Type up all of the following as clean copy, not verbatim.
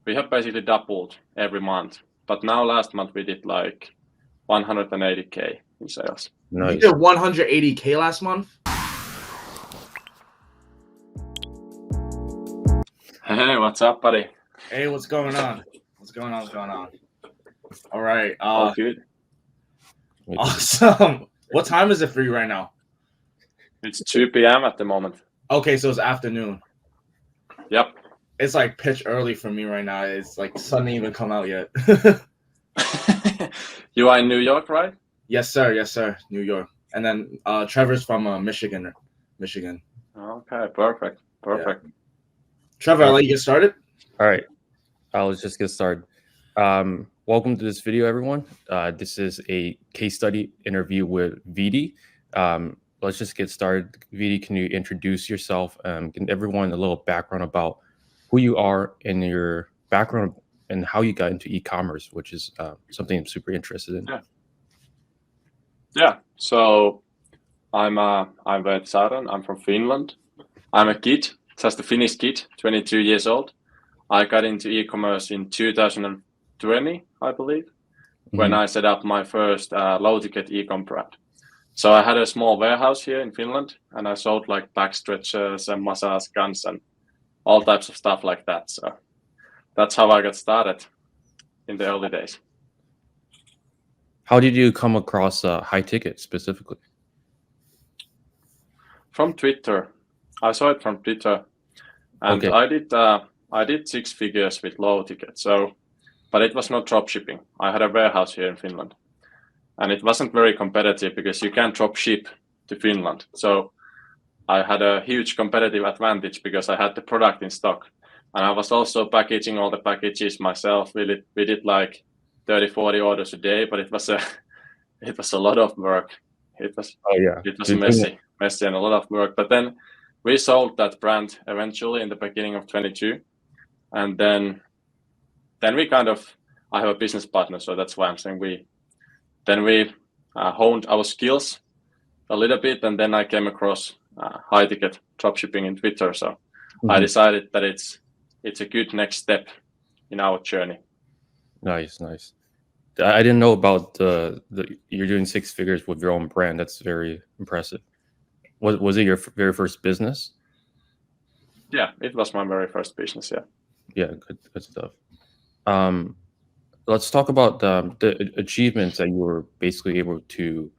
we have basically doubled every month. But now last month we did like 180K in sales. Nice. You did 180K last month? Hey, what's up, buddy? Hey, what's going on? What's going on? All right. All good. Awesome. What time is it for you right now? It's 2 p.m. at the moment. Okay, so it's afternoon. Yep. It's like pitch early for me right now. It's like sun didn't even come out yet. You are in New York, right? Yes, sir. New York. And then Trevor's from Michigan. Okay, perfect. Yeah. Trevor, I'll let you get started. All right. I'll just get started. Welcome to this video, everyone. This is a case study interview with Veeti. Let's just get started. Veeti, can you introduce yourself and give everyone a little background about who you are and your background and how you got into e-commerce, which is something I'm super interested in. Yeah. So I'm Veeti. I'm from Finland. I'm a kid, just a Finnish kid, 22 years old. I got into e-commerce in 2020, I believe, when I set up my first low-ticket e-com brand. So I had a small warehouse here in Finland, and I sold like back stretchers and massage guns and all types of stuff like that. So that's how I got started in the early days. How did you come across high ticket specifically? From Twitter. I saw it from Twitter, and Okay. I did 6 figures with low ticket. So, but it was not drop shipping. I had a warehouse here in Finland, and it wasn't very competitive because you can't drop ship to Finland. So I had a huge competitive advantage because I had the product in stock, and I was also packaging all the packages myself. We did like 30-40 orders a day, but it was a lot of work. It was messy and a lot of work. But then we sold that brand eventually in the beginning of 22, and then we I have a business partner, so that's why I'm saying we honed our skills a little bit, and then I came across high ticket dropshipping in Twitter. So I decided that it's a good next step in our journey. Nice. I didn't know about you're doing 6 figures with your own brand. That's very impressive. Was it your very first business? Yeah, it was my very first business. Yeah, good stuff. Let's talk about the achievements that you were basically able to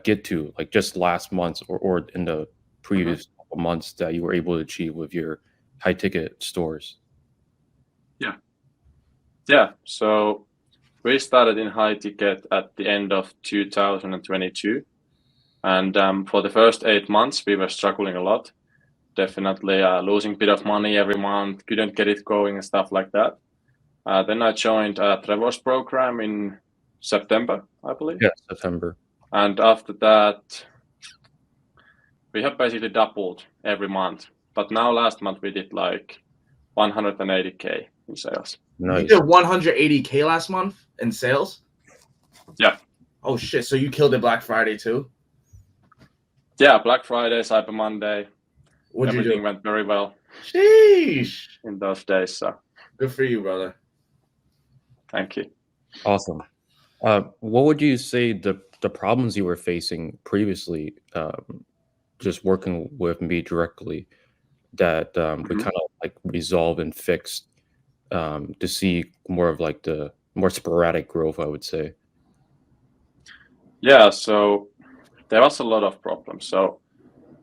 get to, like just last month or in the previous couple months that you were able to achieve with your high ticket stores. Yeah. So we started in high ticket at the end of 2022, and for the first 8 months we were struggling a lot. Definitely losing a bit of money every month, couldn't get it going and stuff like that. Then I joined Trevor's program in September, I believe. Yeah, September. And after that, we have basically doubled every month. But now last month we did like 180K in sales. Nice. You did 180K last month in sales? Yeah. Oh shit! So you killed it Black Friday too? Yeah, Black Friday, Cyber Monday. Everything went very well. Sheesh. In those days. So good for you, brother. Thank you. Awesome. What would you say the problems you were facing previously, just working with me directly, that we kind of like resolved and fixed to see more of like the more sporadic growth, I would say? Yeah, so there was a lot of problems. So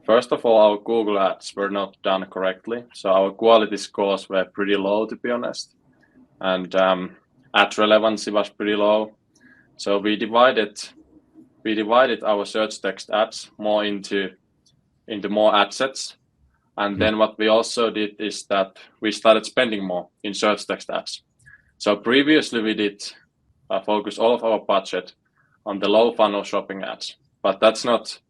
first of all, our Google ads were not done correctly. So our quality scores were pretty low, to be honest. And ad relevancy was pretty low. So we divided our search text ads more into more ad sets. And then what we also did is that we started spending more in search text ads. So previously we did focus all of our budget on the low funnel shopping ads, but that's not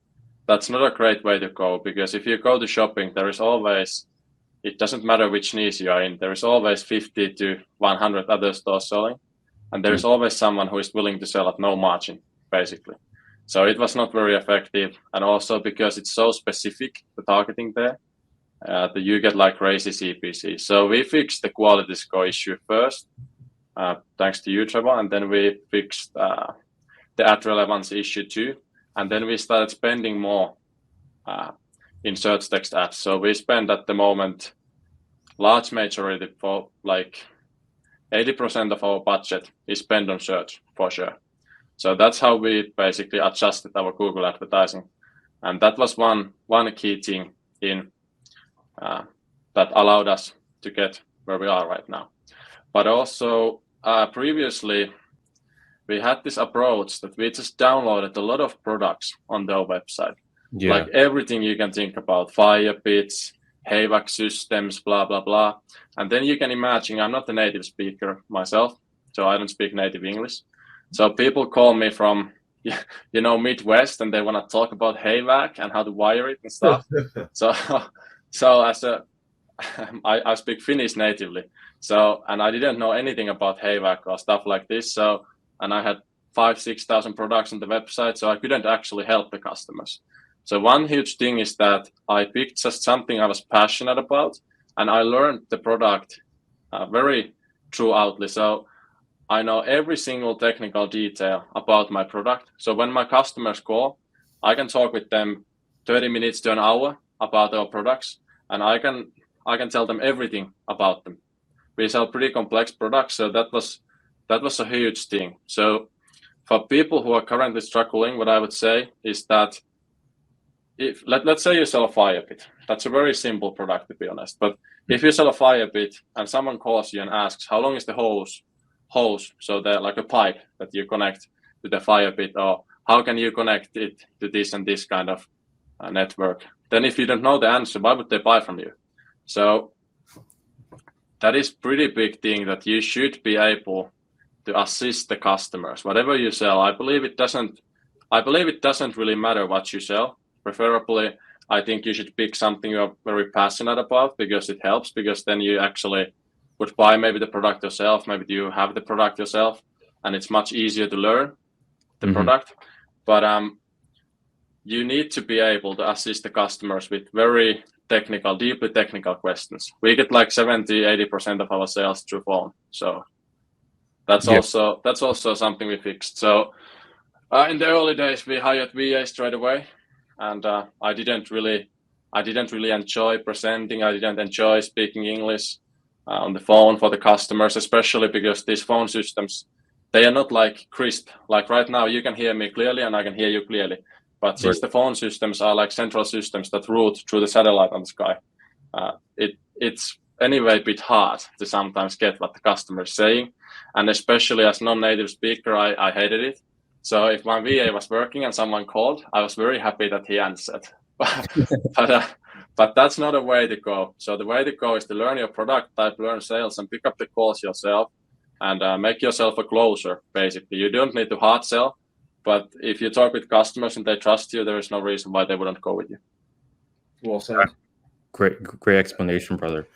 a great way to go, because if you go to shopping, it doesn't matter which niche you are in, there is always 50 to 100 other stores selling, and there is always someone who is willing to sell at no margin, basically. So it was not very effective, and also because it's so specific, the targeting there, you get like crazy CPC. So we fixed the quality score issue first, thanks to you, Trevor, and then we fixed the ad relevance issue too, and then we started spending more in search text ads. So we spend at the moment large majority, for like 80% of our budget is spent on search for sure. So that's how we basically adjusted our Google advertising, and that was one key thing in that allowed us to get where we are right now. But also previously we had this approach that we just downloaded a lot of products on their website, like everything you can think about, fire pits, HVAC systems, blah blah blah. And then you can imagine, I'm not a native speaker myself, so I don't speak native English. So people call me from, you know, Midwest, and they want to talk about HVAC and how to wire it and stuff. so as a I speak Finnish natively, so, and I didn't know anything about HVAC or stuff like this. So, and I had 5,000-6,000 products on the website, so I couldn't actually help the customers. So one huge thing is that I picked just something I was passionate about, and I learned the product very throughoutly. So I know every single technical detail about my product. So when my customers call, I can talk with them 30 minutes to an hour about our products, and I can tell them everything about them. We sell pretty complex products, so that was a huge thing. So for people who are currently struggling, what I would say is that if let's say you sell a fire pit, that's a very simple product, to be honest. But if you sell a fire pit and someone calls you and asks how long is the hose, so they're like a pipe that you connect to the fire pit, or how can you connect it to this and this kind of network, then if you don't know the answer, why would they buy from you? So that is pretty big thing, that you should be able to assist the customers whatever you sell. I believe it doesn't really matter what you sell. Preferably, I think you should pick something you're very passionate about, because it helps, because then you actually would buy maybe the product yourself, maybe you have the product yourself, and it's much easier to learn the product. But you need to be able to assist the customers with very technical, deeply technical questions. We get like 70-80% of our sales through phone. So that's also something we fixed. So in the early days, we hired VA straight away, and I didn't really enjoy presenting. I didn't enjoy speaking English on the phone for the customers, especially because these phone systems, they are not like crisp. Like right now, you can hear me clearly and I can hear you clearly. But since the phone systems are like central systems that route through the satellite on the sky, it's anyway a bit hard to sometimes get what the customer is saying. And especially as non-native speaker, I hated it. So if my VA was working and someone called, I was very happy that he answered. But that's not a way to go. So the way to go is to learn your product type, learn sales, and pick up the calls yourself, and make yourself a closer, basically. You don't need to hard sell, but if you talk with customers and they trust you, there is no reason why they wouldn't go with you. Well said. Great explanation, brother.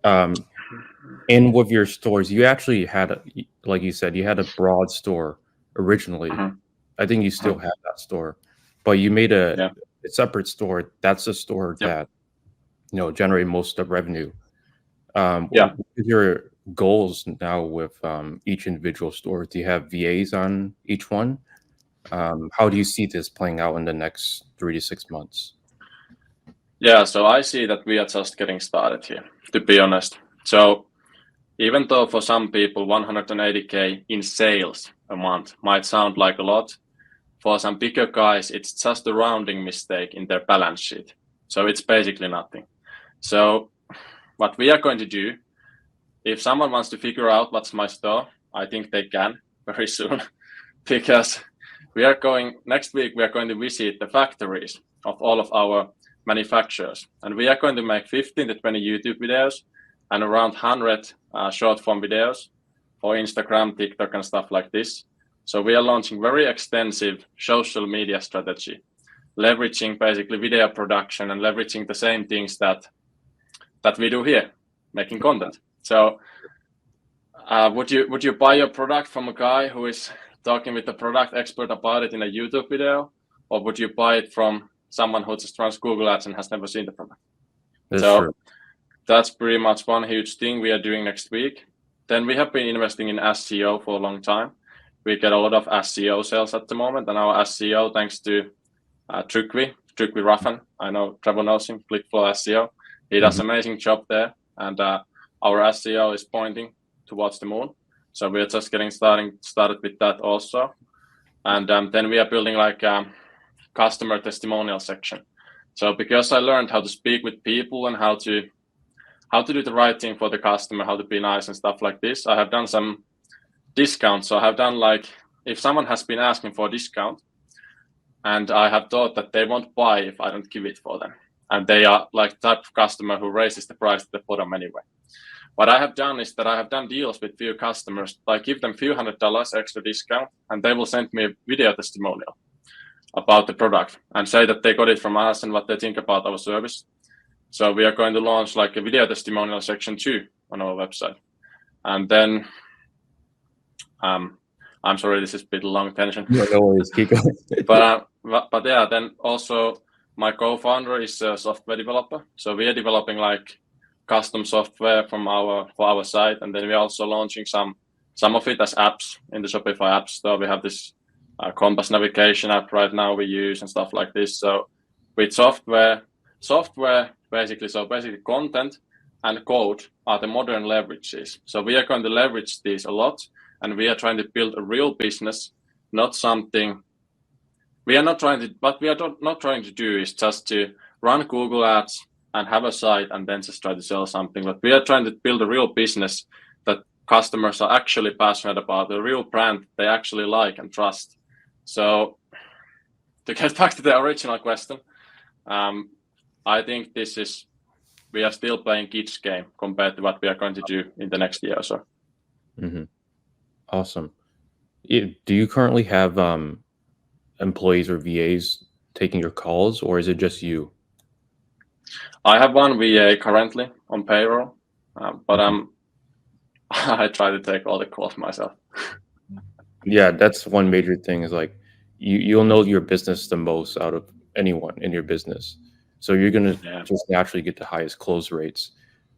And with your stores, you actually had, like you said, you had a broad store originally. I think you still have that store, but you made a separate store. That's a store that, you know, generate most of revenue. What is your goals now with each individual store? Do you have VAs on each one? How do you see this playing out in the next 3 to 6 months? Yeah, so I see that we are just getting started here, to be honest. So even though for some people 180K in sales a month might sound like a lot, for some bigger guys, it's just a rounding mistake in their balance sheet. So it's basically nothing. So what we are going to do, if someone wants to figure out what's my store, I think they can very soon, because next week we are going to visit the factories of all of our manufacturers, and we are going to make 15 to 20 YouTube videos and around 100 short form videos for Instagram, TikTok, and stuff like this. So we are launching very extensive social media strategy, leveraging basically video production and leveraging the same things that we do here, making content. So would you buy your product from a guy who is talking with a product expert about it in a YouTube video, or would you buy it from someone who just runs Google Ads and has never seen the product? That's so true. that's pretty much one huge thing we are doing next week. Then we have been investing in SEO for a long time. We get a lot of SEO sales at the moment, and our SEO, thanks to Trygve Raffen, I know Trevor knows him, PeakFlow SEO. He does amazing job there, and our SEO is pointing towards the moon. So we're just getting started with that also, and then we are building like customer testimonial section. So because I learned how to speak with people and how to do the right thing for the customer, how to be nice and stuff like this, I have done some discounts. So I have done like, if someone has been asking for a discount and I have thought that they won't buy if I don't give it for them, and they are like the type of customer who raises the price to the bottom anyway. What I have done is that I have done deals with few customers, like give them few $100 extra discount, and they will send me a video testimonial about the product and say that they got it from us and what they think about our service. So we are going to launch like a video testimonial section too on our website. And then, I'm sorry, this is a bit long tension. No worries, keep going. but yeah, then also my co-founder is a software developer. So we are developing like custom software for our site, and then we're also launching some of it as apps in the Shopify App Store. We have this compass navigation app right now we use and stuff like this. So with software basically content and code are the modern leverages. So we are going to leverage these a lot, and we are trying to build a real business, not something. What we are not trying to do is just to run Google ads and have a site and then just try to sell something. But we are trying to build a real business that customers are actually passionate about, a real brand they actually like and trust. So to get back to the original question, I think we are still playing kids game compared to what we are going to do in the next year or so. Awesome. Do you currently have employees or VAs taking your calls, or is it just you? I have one VA currently on payroll, but I try to take all the calls myself. Yeah, that's one major thing is like you'll know your business the most out of anyone in your business. So you're going to just naturally get the highest close rates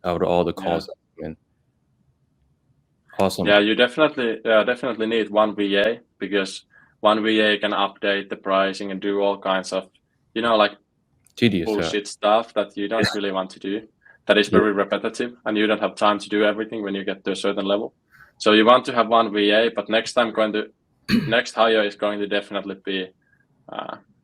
out of all the calls that come in. Awesome. Yeah, you definitely need one VA, because one VA can update the pricing and do all kinds of, like tedious bullshit stuff that you don't really want to do. That is very repetitive, and you don't have time to do everything when you get to a certain level. So you want to have one VA, but next hire is going to definitely be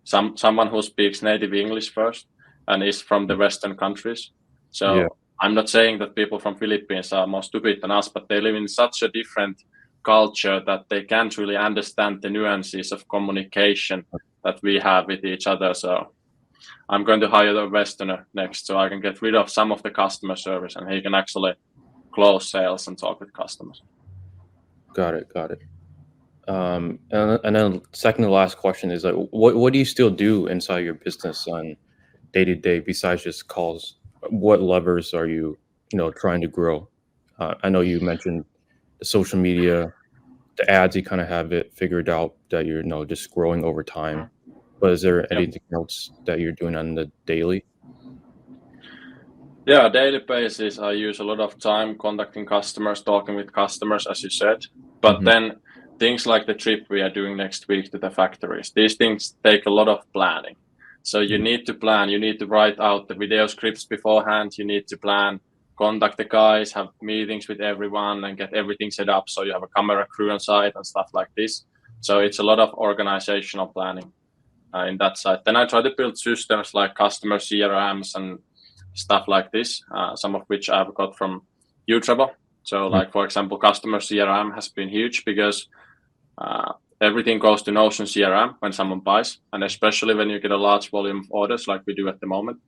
someone who speaks native English first and is from the Western countries. So I'm not saying that people from Philippines are more stupid than us, but they live in such a different culture that they can't really understand the nuances of communication that we have with each other. So I'm going to hire the Westerner next, so I can get rid of some of the customer service, and he can actually close sales and talk with customers. Got it. And then second to last question is like, what do you still do inside your business on day to day besides just calls? What levers are you trying to grow? I know you mentioned the social media, the ads. You kind of have it figured out that you're just growing over time. But is there anything else that you're doing on the daily? Yeah, daily basis, I use a lot of time contacting customers, talking with customers, as you said. But then things like the trip we are doing next week to the factories, these things take a lot of planning. So you need to plan, you need to write out the video scripts beforehand, you need to plan, contact the guys, have meetings with everyone and get everything set up so you have a camera crew on site and stuff like this. So it's a lot of organizational planning in that side. Then I try to build systems like customer CRMs and stuff like this, some of which I've got from you, Trevor. So like, for example, customer CRM has been huge because everything goes to Notion CRM when someone buys, and especially when you get a large volume of orders like we do at the moment,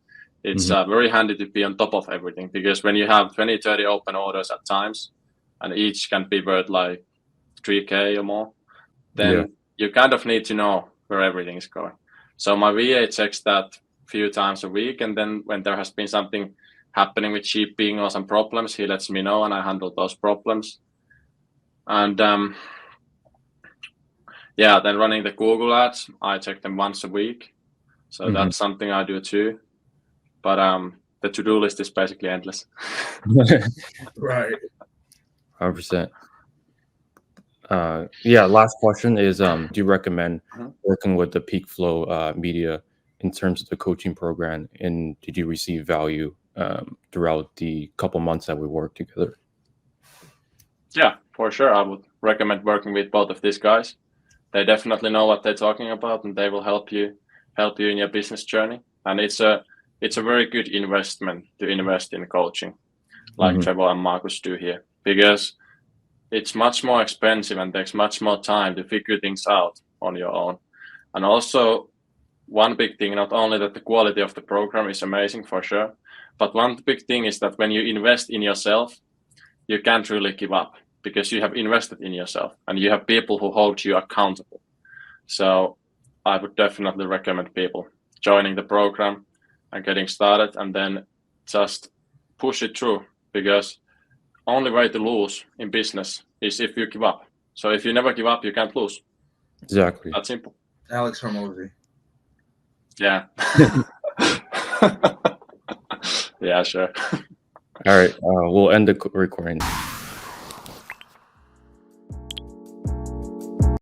it's very handy to be on top of everything, because when you have 20, 30 open orders at times, and each can be worth like 3K or more, then you kind of need to know where everything is going. So my VA checks that a few times a week, and then when there has been something happening with shipping or some problems, he lets me know and I handle those problems. And then running the Google ads, I check them once a week. So that's something I do too. But the to-do list is basically endless. Right. 100%. Yeah, last question is, do you recommend working with the PeakFlow media in terms of the coaching program, and did you receive value throughout the couple months that we worked together? Yeah, for sure. I would recommend working with both of these guys. They definitely know what they're talking about, and they will help you in your business journey. And it's a very good investment to invest in coaching, like Trevor and Marcus do here, because it's much more expensive and takes much more time to figure things out on your own. And also, one big thing, not only that the quality of the program is amazing for sure, but one big thing is that when you invest in yourself, you can't really give up because you have invested in yourself and you have people who hold you accountable. So I would definitely recommend people joining the program and getting started, and then just push it through, because only way to lose in business is if you give up. So if you never give up, you can't lose. Exactly. That's simple. Alex Hormozy. Yeah. Yeah, sure. All right, we'll end the recording.